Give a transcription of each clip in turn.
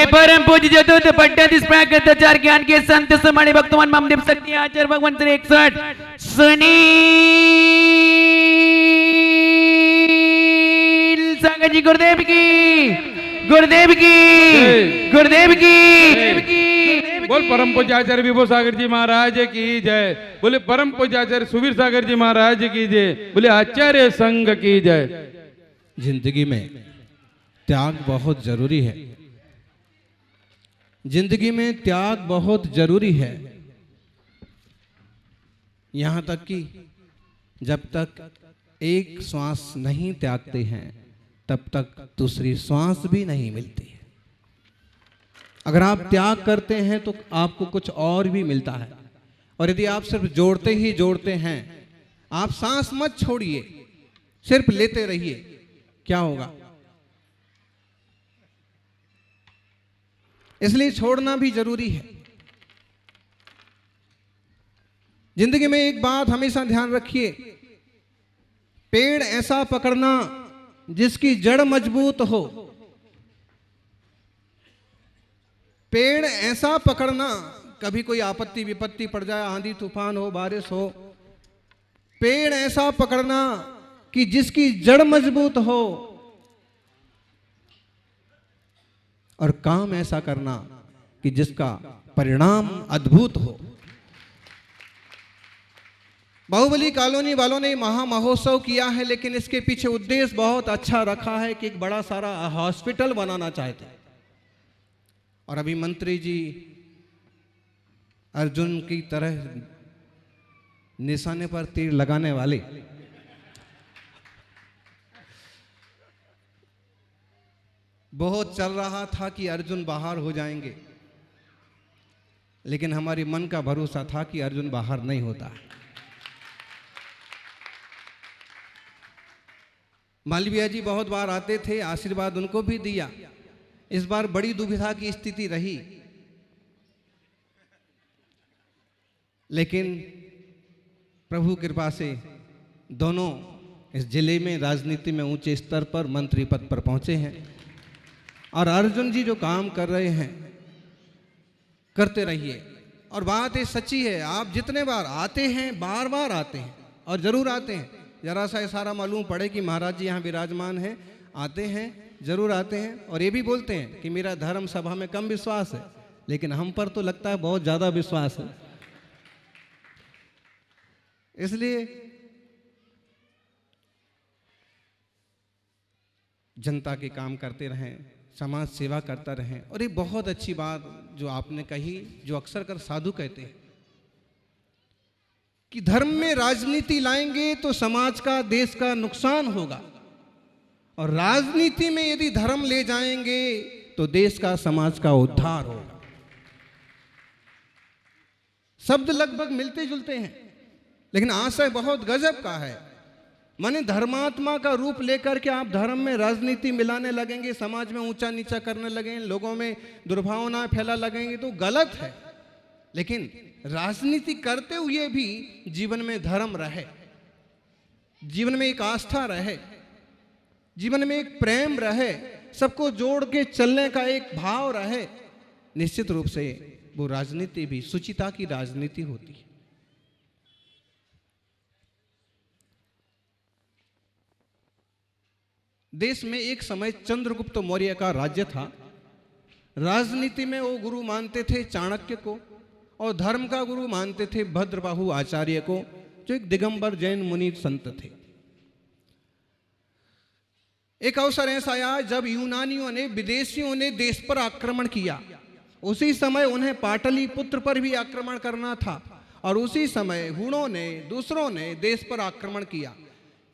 परम पूज्य चतुर्थ पट्टाधीश प्राकृताचार्य ज्ञान के संत समाने भक्तमान मामदेव शक्ति आचार्य भगवान 61 सुनील सागर जी गुरुदेव की गुरुदेव की गुरुदेव की बोल परम पूज्य आचार्य विभो सागर जी महाराज की जय। बोले परम पूज्य आचार्य सुवीर सागर जी महाराज की जय। बोले आचार्य संघ की जय। जिंदगी में त्याग बहुत जरूरी है। जिंदगी में त्याग बहुत जरूरी है। यहां तक कि जब तक एक श्वास नहीं त्यागते हैं तब तक दूसरी श्वास भी नहीं मिलती है। अगर आप त्याग करते हैं तो आपको कुछ और भी मिलता है, और यदि आप सिर्फ जोड़ते ही जोड़ते हैं, आप सांस मत छोड़िए, सिर्फ लेते रहिए, क्या होगा? इसलिए छोड़ना भी जरूरी है। जिंदगी में एक बात हमेशा ध्यान रखिए, पेड़ ऐसा पकड़ना जिसकी जड़ मजबूत हो। पेड़ ऐसा पकड़ना, कभी कोई आपत्ति विपत्ति पड़ जाए, आंधी तूफान हो, बारिश हो, पेड़ ऐसा पकड़ना कि जिसकी जड़ मजबूत हो, और काम ऐसा करना कि जिसका परिणाम अद्भुत हो। बाहुबली कॉलोनी वालों ने महा महोत्सव किया है, लेकिन इसके पीछे उद्देश्य बहुत अच्छा रखा है कि एक बड़ा सारा हॉस्पिटल बनाना चाहते हैं। और अभी मंत्री जी अर्जुन की तरह निशाने पर तीर लगाने वाले बहुत चल रहा था कि अर्जुन बाहर हो जाएंगे, लेकिन हमारी मन का भरोसा था कि अर्जुन बाहर नहीं होता। मालवीय जी बहुत बार आते थे, आशीर्वाद उनको भी दिया। इस बार बड़ी दुविधा की स्थिति रही, लेकिन प्रभु कृपा से दोनों इस जिले में राजनीति में ऊंचे स्तर पर मंत्री पद पर पहुंचे हैं। और अर्जुन जी जो काम कर रहे हैं, करते रहिए। और बात ये सच्ची है, आप जितने बार आते हैं, बार बार आते हैं और जरूर आते हैं। जरा सा इशारा मालूम पड़े कि महाराज जी यहाँ विराजमान हैं, आते हैं, जरूर आते हैं। और ये भी बोलते हैं कि मेरा धर्म सभा में कम विश्वास है, लेकिन हम पर तो लगता है बहुत ज्यादा विश्वास है। इसलिए जनता के काम करते रहें, समाज सेवा करता रहें। और एक बहुत अच्छी बात जो आपने कही, जो अक्सर कर साधु कहते हैं कि धर्म में राजनीति लाएंगे तो समाज का, देश का नुकसान होगा, और राजनीति में यदि धर्म ले जाएंगे तो देश का, समाज का उद्धार होगा। शब्द लगभग मिलते जुलते हैं, लेकिन आशय बहुत गजब का है। माने धर्मात्मा का रूप लेकर के आप धर्म में राजनीति मिलाने लगेंगे, समाज में ऊंचा नीचा करने लगेंगे, लोगों में दुर्भावना फैला लगेंगे, तो गलत है। लेकिन राजनीति करते हुए भी जीवन में धर्म रहे, जीवन में एक आस्था रहे, जीवन में एक प्रेम रहे, सबको जोड़ के चलने का एक भाव रहे, निश्चित रूप से वो राजनीति भी सुचिता की राजनीति होती है। देश में एक समय चंद्रगुप्त मौर्य का राज्य था। राजनीति में वो गुरु मानते थे चाणक्य को, और धर्म का गुरु मानते थे भद्रबाहु आचार्य को, जो एक दिगंबर जैन मुनि संत थे। एक अवसर ऐसा आया जब यूनानियों ने, विदेशियों ने देश पर आक्रमण किया। उसी समय उन्हें पाटलिपुत्र पर भी आक्रमण करना था, और उसी समय हुणों ने, दूसरों ने देश पर आक्रमण किया।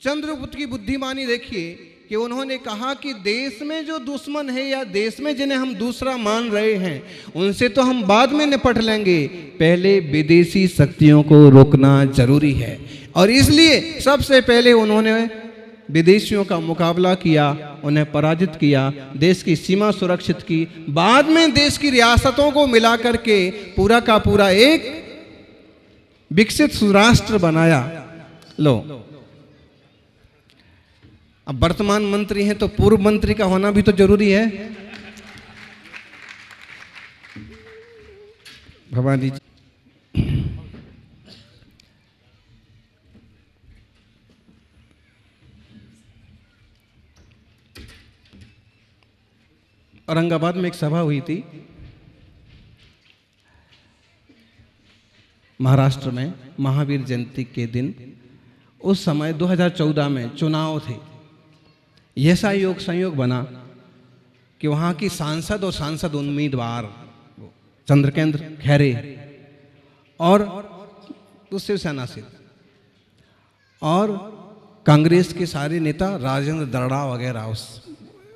चंद्रगुप्त की बुद्धिमानी देखिए कि उन्होंने कहा कि देश में जो दुश्मन है या देश में जिन्हें हम दूसरा मान रहे हैं, उनसे तो हम बाद में निपट लेंगे, पहले विदेशी शक्तियों को रोकना जरूरी है। और इसलिए सबसे पहले उन्होंने विदेशियों का मुकाबला किया, उन्हें पराजित किया, देश की सीमा सुरक्षित की, बाद में देश की रियासतों को मिला करके पूरा का पूरा एक विकसित राष्ट्र बनाया। लो, अब वर्तमान मंत्री हैं तो पूर्व मंत्री का होना भी तो जरूरी है। भवानी जी। औरंगाबाद में एक सभा हुई थी, महाराष्ट्र में, महावीर जयंती के दिन। उस समय 2014 में चुनाव थे। ऐसा संयोग बना कि वहाँ की सांसद और सांसद उम्मीदवार चंद्रकेंद्र खैरे और शिवसेना से, और कांग्रेस के सारे नेता राजेंद्र दर्डा वगैरह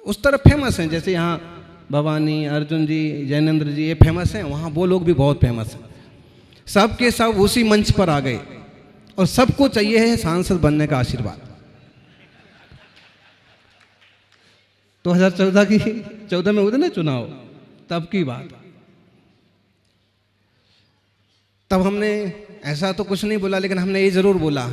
उस तरफ फेमस हैं। जैसे यहाँ भवानी, अर्जुन जी, जैनेन्द्र जी, ये फेमस हैं, वहाँ वो लोग भी बहुत फेमस हैं। सब के सब उसी मंच पर आ गए और सबको चाहिए है सांसद बनने का आशीर्वाद। 2014 में हुए ना चुनाव, तब की बात। तब हमने ऐसा तो कुछ नहीं बोला, लेकिन हमने ये जरूर बोला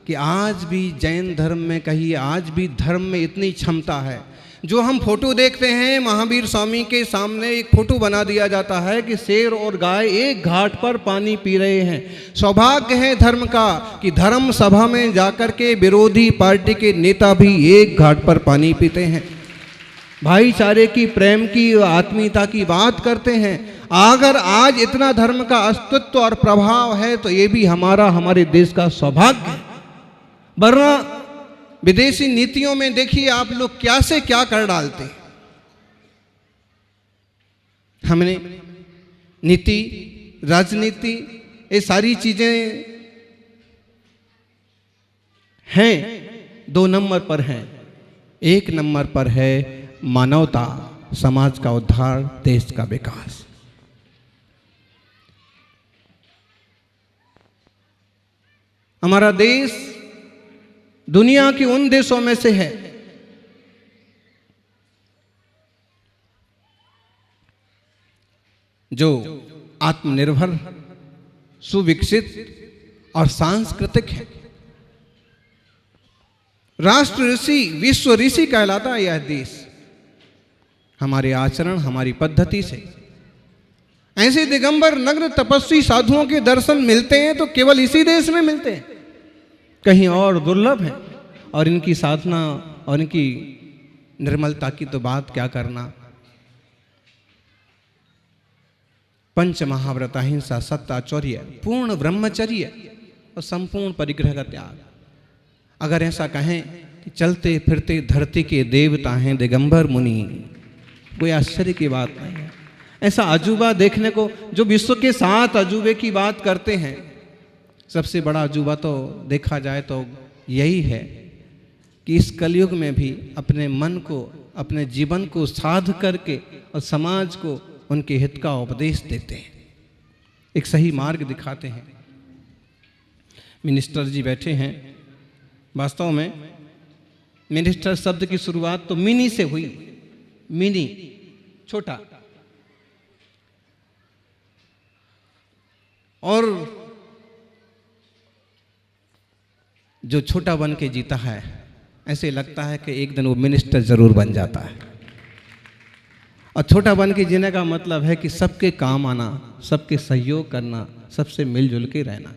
कि आज भी जैन धर्म में, कहिए आज भी धर्म में इतनी क्षमता है। जो हम फोटो देखते हैं, महावीर स्वामी के सामने एक फोटो बना दिया जाता है कि शेर और गाय एक घाट पर पानी पी रहे हैं। सौभाग्य है धर्म का कि धर्म सभा में जाकर के विरोधी पार्टी के नेता भी एक घाट पर पानी पीते हैं, भाईचारे की, प्रेम की, आत्मीयता की बात करते हैं। अगर आज इतना धर्म का अस्तित्व और प्रभाव है तो ये भी हमारे देश का सौभाग्य है। वरना विदेशी नीतियों में देखिए आप लोग क्या से क्या कर डालते हैं। हमने नीति, राजनीति, ये सारी चीजें हैं, 2 नंबर पर हैं। 1 नंबर पर है मानवता, समाज का उद्धार, देश का विकास। हमारा देश दुनिया के उन देशों में से है जो आत्मनिर्भर, सुविकसित और सांस्कृतिक है। राष्ट्र ऋषि, विश्व ऋषि कहलाता है यह देश, हमारे आचरण, हमारी पद्धति से। ऐसे दिगंबर नग्न तपस्वी साधुओं के दर्शन मिलते हैं तो केवल इसी देश में मिलते हैं, कहीं और दुर्लभ है। और इनकी साधना और इनकी निर्मलता की तो बात क्या करना। पंच महाव्रत, अहिंसा, सत्याचौर्य, पूर्ण ब्रह्मचर्य और संपूर्ण परिग्रह का त्याग। अगर ऐसा कहें कि चलते फिरते धरती के देवता हैं दिगंबर मुनि, कोई आश्चर्य की बात नहीं है। ऐसा अजूबा देखने को, जो विश्व के 7 अजूबे की बात करते हैं, सबसे बड़ा अजूबा तो देखा जाए तो यही है कि इस कलयुग में भी अपने मन को, अपने जीवन को साध करके और समाज को उनके हित का उपदेश देते हैं, एक सही मार्ग दिखाते हैं। मिनिस्टर जी बैठे हैं। वास्तव में मिनिस्टर शब्द की शुरुआत तो मिनी से हुई, मिनी, छोटा। और जो छोटा बन के जीता है, ऐसे लगता है कि एक दिन वो मिनिस्टर जरूर बन जाता है। और छोटा बन के जीने का मतलब है कि सबके काम आना, सबके सहयोग करना, सबसे मिलजुल के रहना।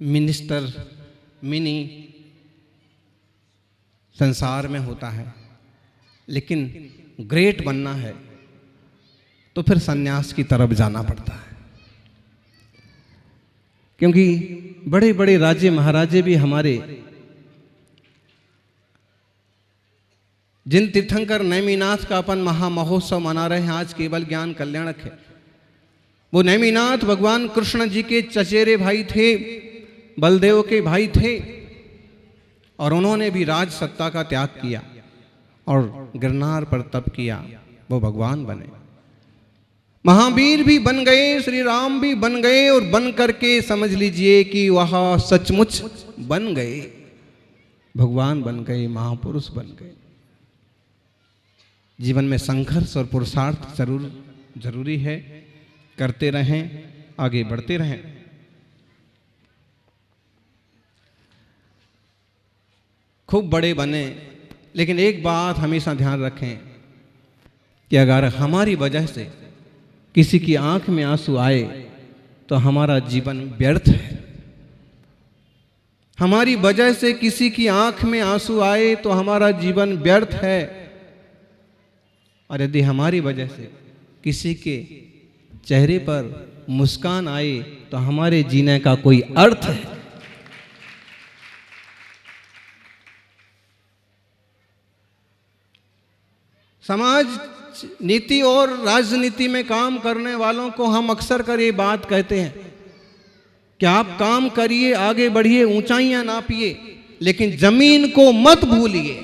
मिनिस्टर, मिनी संसार में होता है, लेकिन ग्रेट बनना है तो फिर सन्यास की तरफ जाना पड़ता है। क्योंकि बड़े बड़े राजे महाराजे भी हमारे, जिन तीर्थंकर नेमिनाथ का अपन महामहोत्सव मना रहे हैं आज, केवल ज्ञान कल्याणक है। वो नेमिनाथ भगवान कृष्ण जी के चचेरे भाई थे, बलदेव के भाई थे, और उन्होंने भी राज सत्ता का त्याग किया और गिरनार पर तप किया, वो भगवान बने। महावीर भी बन गए, श्री राम भी बन गए, और बन करके समझ लीजिए कि वह सचमुच बन गए, भगवान बन गए, महापुरुष बन गए। जीवन में संघर्ष और पुरुषार्थ जरूरी है, करते रहें, आगे बढ़ते रहें। खूब बड़े बने, लेकिन एक बात हमेशा ध्यान रखें कि अगर हमारी वजह से किसी की आंख में आंसू आए तो हमारा जीवन व्यर्थ है। हमारी वजह से किसी की आंख में आंसू आए तो हमारा जीवन व्यर्थ है, और यदि हमारी वजह से किसी के चेहरे पर मुस्कान आए तो हमारे जीने का कोई अर्थ है। समाज नीति और राजनीति में काम करने वालों को हम अक्सर कर ये बात कहते हैं कि आप काम करिए, आगे बढ़िए, ऊंचाइयां नापिए, लेकिन जमीन को मत भूलिए।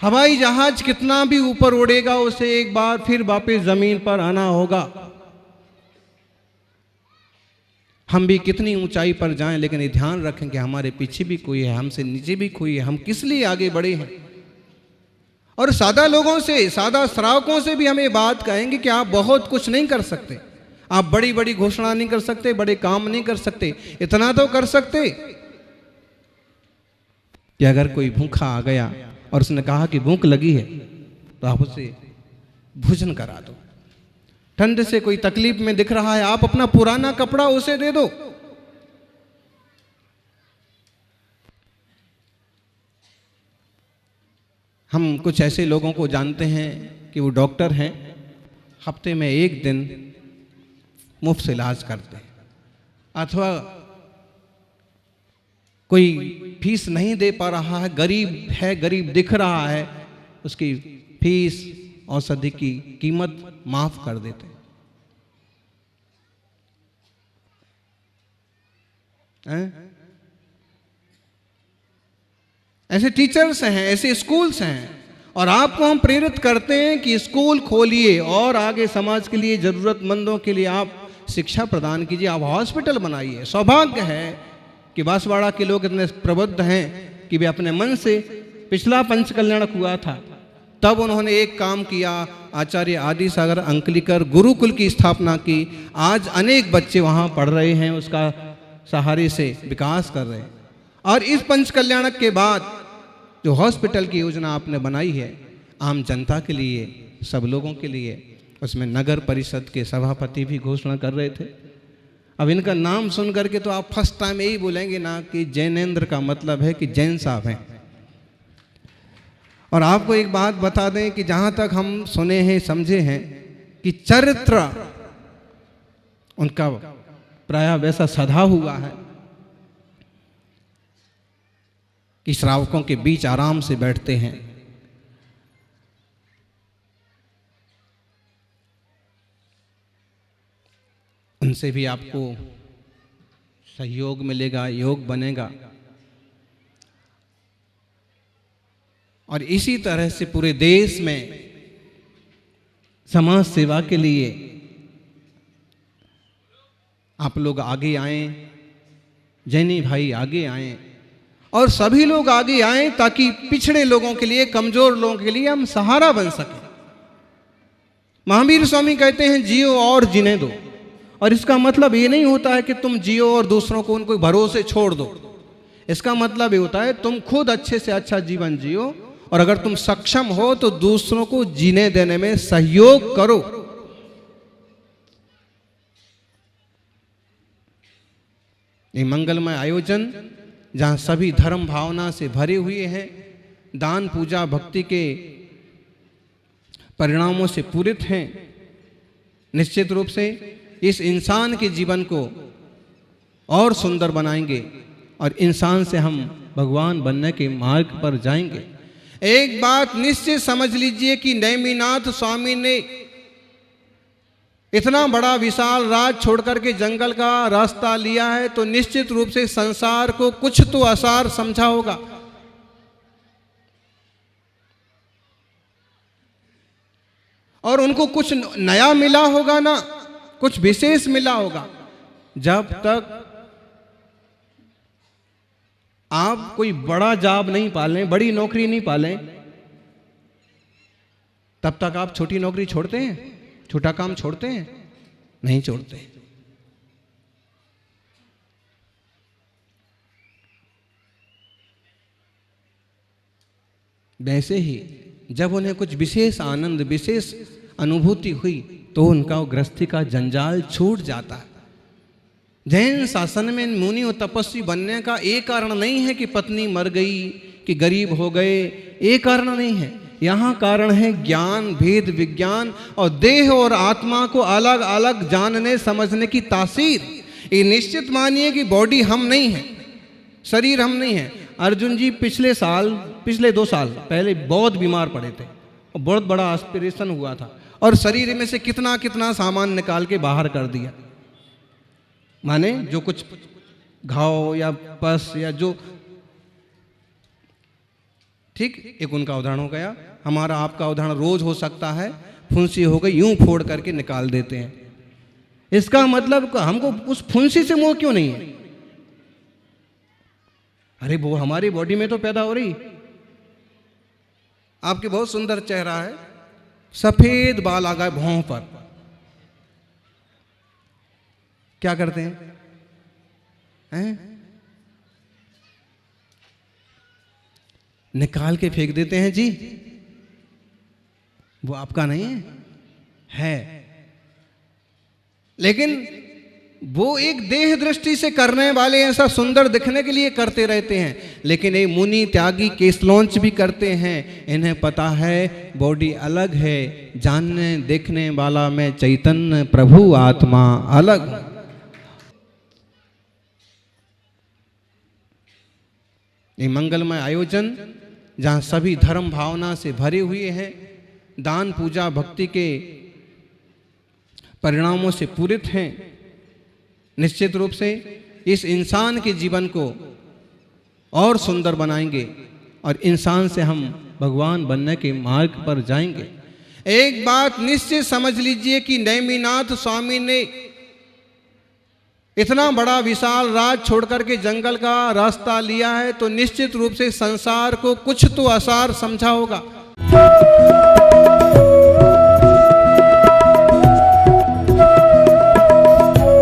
हवाई जहाज कितना भी ऊपर उड़ेगा उसे एक बार फिर वापस जमीन पर आना होगा। हम भी कितनी ऊंचाई पर जाएं, लेकिन ये ध्यान रखें कि हमारे पीछे भी कोई है, हमसे नीचे भी कोई है, हम किस लिए आगे बढ़े हैं। और सादा लोगों से, सादा श्रावकों से भी हम ये बात कहेंगे कि आप बहुत कुछ नहीं कर सकते, आप बड़ी बड़ी घोषणा नहीं कर सकते, बड़े काम नहीं कर सकते, इतना तो कर सकते कि अगर कोई भूखा आ गया और उसने कहा कि भूख लगी है तो आप उसे भोजन करा दो। ठंड से कोई तकलीफ में दिख रहा है, आप अपना पुराना कपड़ा उसे दे दो। हम कुछ ऐसे लोगों को जानते हैं कि वो डॉक्टर हैं, हफ्ते में एक दिन मुफ्त से इलाज करते हैं, अथवा कोई फीस नहीं दे पा रहा है, गरीब है, गरीब दिख रहा है, उसकी फीस औषधि की कीमत माफ कर देते हैं। ऐसे टीचर्स हैं, ऐसे स्कूल्स हैं, और आपको हम प्रेरित करते हैं कि स्कूल खोलिए और आगे समाज के लिए, जरूरतमंदों के लिए आप शिक्षा प्रदान कीजिए, आप हॉस्पिटल बनाइए। सौभाग्य है कि बांसवाड़ा के लोग इतने प्रबुद्ध हैं कि वे अपने मन से, पिछला पंचकल्याणक हुआ था तब उन्होंने एक काम किया, आचार्य आदि सागर अंकलिकर गुरुकुल की स्थापना की। आज अनेक बच्चे वहाँ पढ़ रहे हैं, उसका सहारे से विकास कर रहे हैं। और इस पंचकल्याणक के बाद जो हॉस्पिटल की योजना आपने बनाई है आम जनता के लिए, सब लोगों के लिए, उसमें नगर परिषद के सभापति भी घोषणा कर रहे थे। अब इनका नाम सुन करके तो आप फर्स्ट टाइम यही बोलेंगे ना कि जैनेंद्र का मतलब है कि जैन साहब हैं। और आपको एक बात बता दें कि जहाँ तक हम सुने हैं, समझे हैं कि चरित्र उनका प्रायः वैसा सधा हुआ है कि श्रावकों के बीच आराम से बैठते हैं। उनसे भी आपको सहयोग मिलेगा, योग बनेगा। और इसी तरह से पूरे देश में समाज सेवा के लिए आप लोग आगे आएं, जैनी भाई आगे आएं, और सभी लोग आगे आएं ताकि पिछड़े लोगों के लिए, कमजोर लोगों के लिए हम सहारा बन सकें। महावीर स्वामी कहते हैं जियो और जीने दो, और इसका मतलब ये नहीं होता है कि तुम जियो और दूसरों को उनको भरोसे छोड़ दो। इसका मतलब ये होता है तुम खुद अच्छे से अच्छा जीवन जियो, और अगर तुम सक्षम हो तो दूसरों को जीने देने में सहयोग करो। ये मंगलमय आयोजन जहां सभी धर्म भावना से भरे हुए हैं, दान पूजा भक्ति के परिणामों से पूरित हैं, निश्चित रूप से इस इंसान के जीवन को और सुंदर बनाएंगे और इंसान से हम भगवान बनने के मार्ग पर जाएंगे। एक बात निश्चित समझ लीजिए कि नेमिनाथ स्वामी ने इतना बड़ा विशाल राज छोड़कर के जंगल का रास्ता लिया है तो निश्चित रूप से संसार को कुछ तो आसार समझा होगा। और उनको कुछ नया मिला होगा ना, कुछ विशेष मिला होगा। जब तक आप कोई बड़ा जॉब नहीं पालें, बड़ी नौकरी नहीं पालें, तब तक आप छोटी नौकरी छोड़ते हैं, छोटा काम छोड़ते हैं? नहीं छोड़ते। वैसे ही जब उन्हें कुछ विशेष आनंद, विशेष अनुभूति हुई तो उनका वो गृहस्थी का जंजाल छूट जाता है। जैन शासन में मुनि और तपस्वी बनने का एक कारण नहीं है कि पत्नी मर गई, कि गरीब हो गए, एक कारण नहीं है। यहाँ कारण है ज्ञान, भेद विज्ञान और देह और आत्मा को अलग अलग जानने समझने की तासीर। ये निश्चित मानिए कि बॉडी हम नहीं है, शरीर हम नहीं है। अर्जुन जी पिछले 2 साल पहले बहुत बीमार पड़े थे और बहुत बड़ा ऑपरेशन हुआ था और शरीर में से कितना कितना सामान निकाल के बाहर कर दिया। माने जो कुछ घाव या पस या जो, ठीक, एक उनका उदाहरण हो गया। हमारा आपका उदाहरण रोज हो सकता है, फुंसी हो गई यूं फोड़ करके निकाल देते हैं। इसका मतलब हमको उस फुंसी से मोह क्यों नहीं है? अरे वो हमारी बॉडी में तो पैदा हो रही। आपके बहुत सुंदर चेहरा है, सफेद बाल आ गए भौं पर, क्या करते हैं? निकाल के फेंक देते हैं जी, वो आपका नहीं है। लेकिन वो एक देह दृष्टि से करने वाले ऐसा सुंदर दिखने के लिए करते रहते हैं, लेकिन ये मुनि त्यागी केस लॉन्च भी करते हैं। इन्हें पता है बॉडी अलग है, जानने देखने वाला मैं चैतन्य प्रभु आत्मा अलग। ये मंगलमय आयोजन जहाँ सभी धर्म भावना से भरे हुए हैं, दान पूजा भक्ति के परिणामों से पूरित हैं, निश्चित रूप से इस इंसान के जीवन को और सुंदर बनाएंगे और इंसान से हम भगवान बनने के मार्ग पर जाएंगे। एक बात निश्चित समझ लीजिए कि नेमिनाथ स्वामी ने इतना बड़ा विशाल राज छोड़कर के जंगल का रास्ता लिया है तो निश्चित रूप से संसार को कुछ तो आसार समझा होगा।